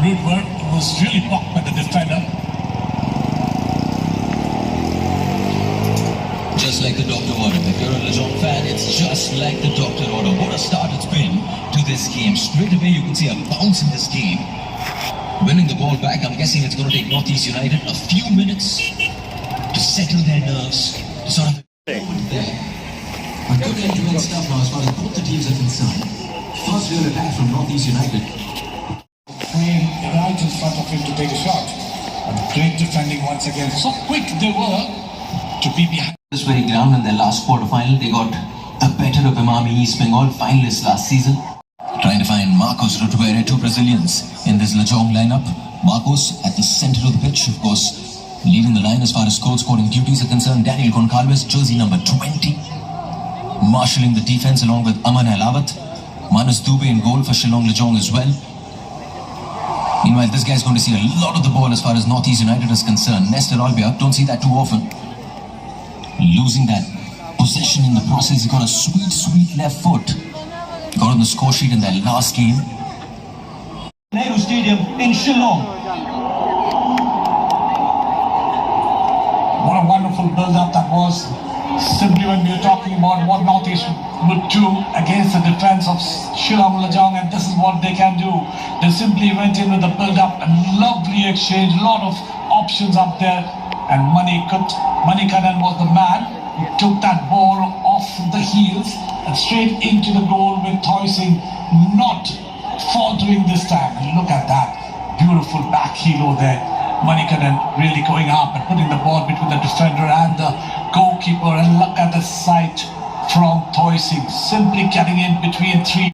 Rudberg was really blocked by the defender. Just like the doctor order. If you're a Lajong fan, it's just like the doctor order. What a start it's been to this game. Straight away, you can see a bounce in this game. Winning the ball back, I'm guessing it's going to take Northeast United a few minutes to settle their nerves, to sort of... there. But good end-to-end stuff now as far as both the teams are concerned. First real attack from Northeast United. Right in front of him to take a shot. And great defending once again. So quick they were to be behind. This very ground in their last quarter-final, they got the better of Emami East Bengal, finalists last season. Trying to find Marcos Rudberg, two Brazilians in this Lajong lineup. Marcos at the center of the pitch, of course, leading the line as far as goal-scoring duties are concerned. Daniel Goncalves, jersey number 20, marshalling the defense along with Aman Alawat. Manus Dubey in goal for Shillong Lajong as well. Meanwhile, this guy's going to see a lot of the ball as far as Northeast United is concerned. Nestor Albiak, don't see that too often. Losing that possession in the process. He got a sweet left foot. Got on the score sheet in their last game. Nehru Stadium in Shillong. What a wonderful build-up that was. Simply when we were talking about what Northeast would do against the defense of Shillong Lajong, and this is what they can do. They simply went in with the build-up, a lovely exchange, a lot of options up there, and Manikanan was the man who took that ball off the heels and straight into the goal with Thoising not faltering this time. And look at that beautiful back heel there. Manikanan really going up and putting the ball between the defender and the goalkeeper, and look at the sight from Thoising, simply getting in between three.